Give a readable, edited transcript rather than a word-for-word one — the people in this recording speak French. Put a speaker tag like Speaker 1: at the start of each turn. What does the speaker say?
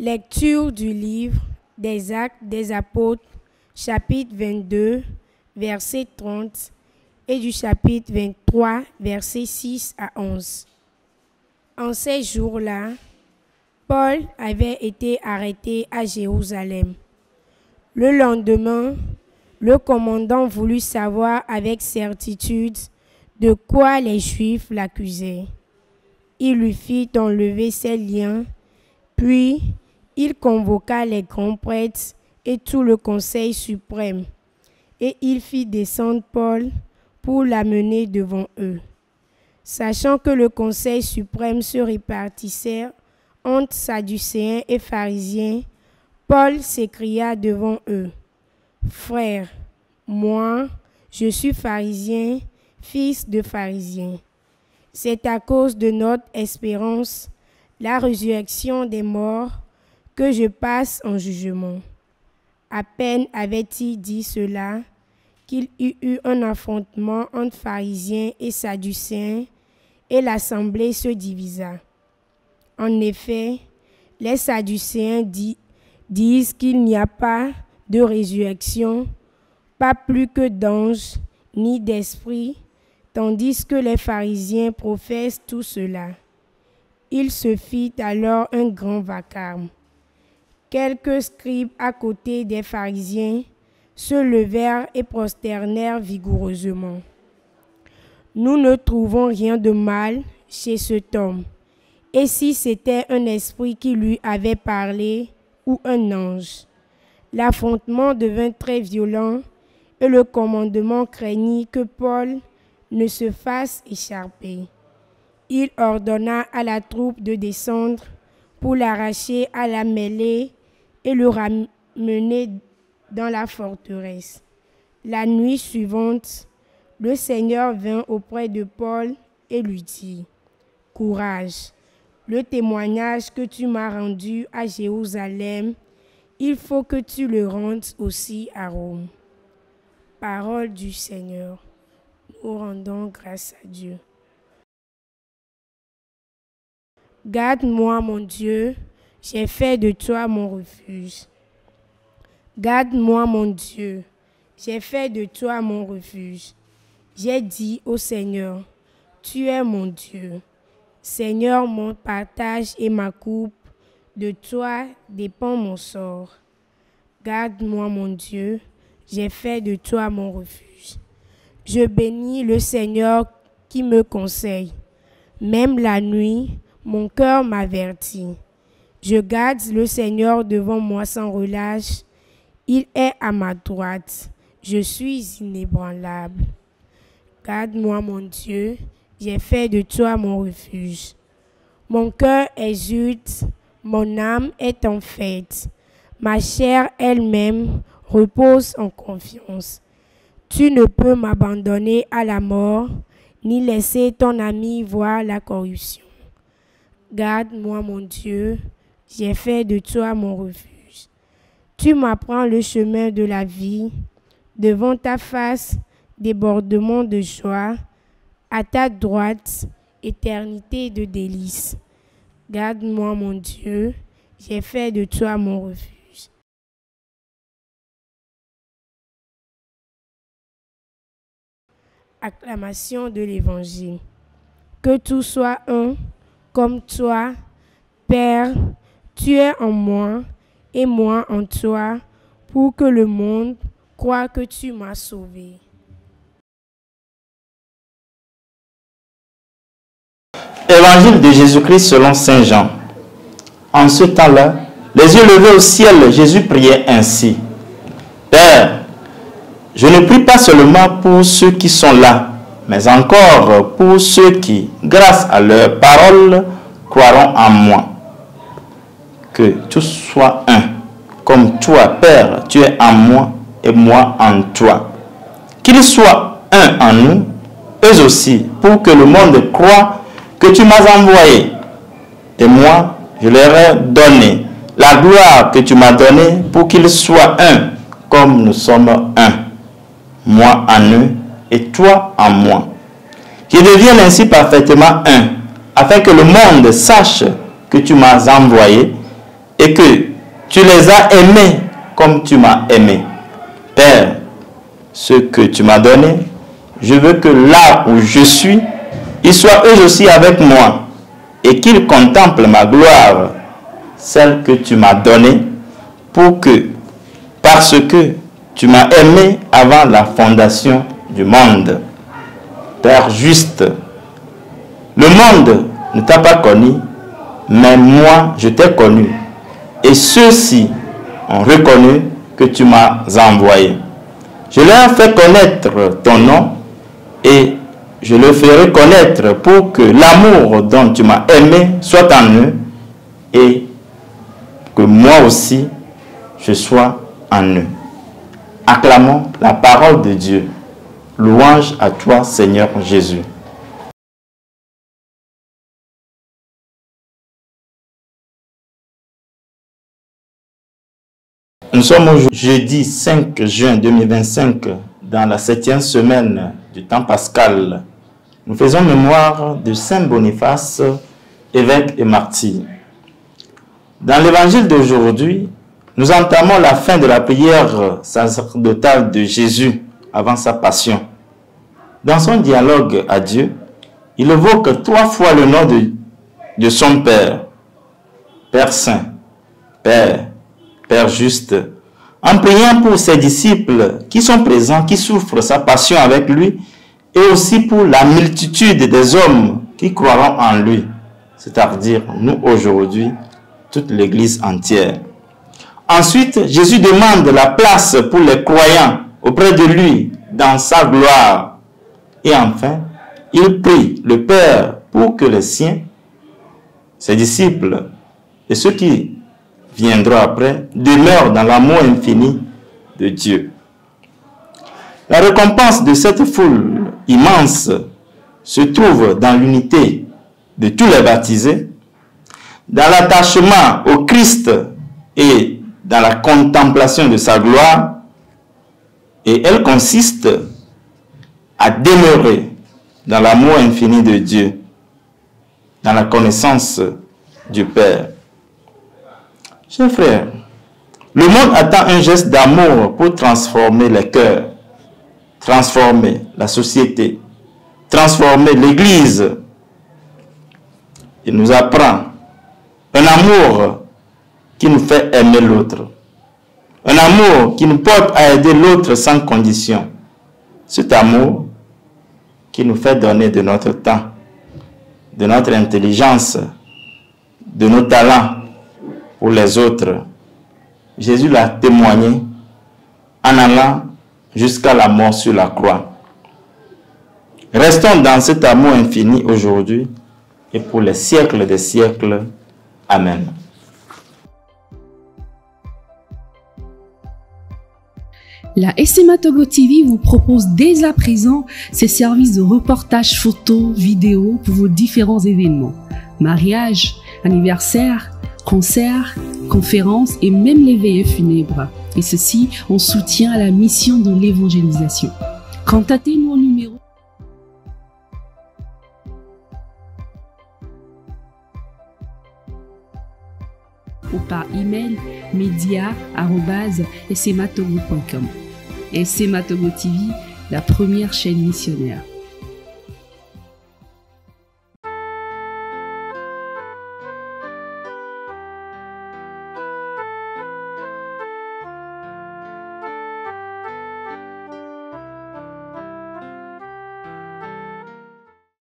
Speaker 1: Lecture du livre des Actes des Apôtres, chapitre 22, verset 30, et du chapitre 23, versets 6 à 11. En ces jours-là, Paul avait été arrêté à Jérusalem. Le lendemain, le commandant voulut savoir avec certitude de quoi les Juifs l'accusaient. Il lui fit enlever ses liens, puis il convoqua les grands prêtres et tout le conseil suprême, et il fit descendre Paul pour l'amener devant eux. Sachant que le conseil suprême se répartissait entre Sadducéens et pharisiens, Paul s'écria devant eux: « Frères, moi, je suis pharisien, fils de pharisien. C'est à cause de notre espérance, la résurrection des morts, que je passe en jugement. » À peine avait-il dit cela qu'il y eut un affrontement entre pharisiens et sadducéens, et l'assemblée se divisa. En effet, les sadducéens disent qu'il n'y a pas de résurrection, pas plus que d'anges, ni d'esprit, tandis que les pharisiens professent tout cela. Il se fit alors un grand vacarme. Quelques scribes à côté des pharisiens se levèrent et prosternèrent vigoureusement. « Nous ne trouvons rien de mal chez cet homme. Et si c'était un esprit qui lui avait parlé ou un ange ?» L'affrontement devint très violent et le commandement craignit que Paul ne se fasse écharper. Il ordonna à la troupe de descendre pour l'arracher à la mêlée et le ramener dans la forteresse. La nuit suivante, le Seigneur vint auprès de Paul et lui dit: « Courage, le témoignage que tu m'as rendu à Jérusalem, il faut que tu le rendes aussi à Rome. » Parole du Seigneur. Nous rendons grâce à Dieu. Garde-moi, mon Dieu, j'ai fait de toi mon refuge. Garde-moi, mon Dieu, j'ai fait de toi mon refuge. J'ai dit au Seigneur: tu es mon Dieu. Seigneur, mon partage et ma coupe, de toi dépend mon sort. Garde-moi, mon Dieu, j'ai fait de toi mon refuge. Je bénis le Seigneur qui me conseille. Même la nuit, mon cœur m'avertit. Je garde le Seigneur devant moi sans relâche. Il est à ma droite. Je suis inébranlable. Garde-moi, mon Dieu, j'ai fait de toi mon refuge. Mon cœur exulte, mon âme est en fête. Ma chair elle-même repose en confiance. Tu ne peux m'abandonner à la mort, ni laisser ton ami voir la corruption. Garde-moi, mon Dieu, j'ai fait de toi mon refuge. Tu m'apprends le chemin de la vie. Devant ta face, débordement de joie. À ta droite, éternité de délices. Garde-moi, mon Dieu, j'ai fait de toi mon refuge. Acclamation de l'Évangile. Que tout soit un, comme toi, Père, tu es en moi et moi en toi, pour que le monde croie que tu m'as sauvé.
Speaker 2: Évangile de Jésus-Christ selon saint Jean. En ce temps-là, les yeux levés au ciel, Jésus priait ainsi: Père, je ne prie pas seulement pour ceux qui sont là, mais encore pour ceux qui, grâce à leur parole, croiront en moi. Que tout soit un, comme toi, Père, tu es en moi et moi en toi. Qu'ils soient un en nous, eux aussi, pour que le monde croie que tu m'as envoyé. Et moi, je leur ai donné la gloire que tu m'as donnée pour qu'ils soient un, comme nous sommes un. Moi en eux et toi en moi. Qu'ils deviennent ainsi parfaitement un, afin que le monde sache que tu m'as envoyé et et que tu les as aimés comme tu m'as aimé. Père, ce que tu m'as donné, je veux que là où je suis, ils soient eux aussi avec moi et qu'ils contemplent ma gloire, celle que tu m'as donnée, pour que, parce que tu m'as aimé avant la fondation du monde. Père juste, le monde ne t'a pas connu, mais moi je t'ai connu. Et ceux-ci ont reconnu que tu m'as envoyé. Je leur fais connaître ton nom et je le ferai connaître pour que l'amour dont tu m'as aimé soit en eux et que moi aussi je sois en eux. Acclamons la parole de Dieu. Louange à toi, Seigneur Jésus. Nous sommes aujourd'hui jeudi 5 juin 2025 dans la 7e semaine du temps pascal. Nous faisons mémoire de Saint Boniface, évêque et martyr. Dans l'évangile d'aujourd'hui, nous entamons la fin de la prière sacerdotale de Jésus avant sa passion. Dans son dialogue à Dieu, il évoque 3 fois le nom de son Père. Père Saint, Père, Père juste, en priant pour ses disciples qui sont présents, qui souffrent sa passion avec lui, et aussi pour la multitude des hommes qui croiront en lui, c'est-à-dire nous aujourd'hui, toute l'Église entière. Ensuite, Jésus demande la place pour les croyants auprès de lui dans sa gloire. Et enfin, il prie le Père pour que les siens, ses disciples et ceux qui viendront après, demeurent dans l'amour infini de Dieu. La récompense de cette foule immense se trouve dans l'unité de tous les baptisés, dans l'attachement au Christ et dans la contemplation de sa gloire, et elle consiste à demeurer dans l'amour infini de Dieu, dans la connaissance du Père. Chers frères, le monde attend un geste d'amour pour transformer les cœurs, transformer la société, transformer l'Église. Il nous apprend un amour qui nous fait aimer l'autre, un amour qui nous porte à aider l'autre sans condition. Cet amour qui nous fait donner de notre temps, de notre intelligence, de nos talents pour les autres. Jésus l'a témoigné en allant jusqu'à la mort sur la croix. Restons dans cet amour infini aujourd'hui et pour les siècles des siècles. Amen.
Speaker 3: La SMA Togo TV vous propose dès à présent ses services de reportage photo, vidéo pour vos différents événements. Mariage, anniversaire, concerts, conférences et même les veillées funèbres. Et ceci en soutien à la mission de l'évangélisation. Contactez-nous au numéro ou par email media@smatogo.com. SMA Togo TV, la première chaîne missionnaire.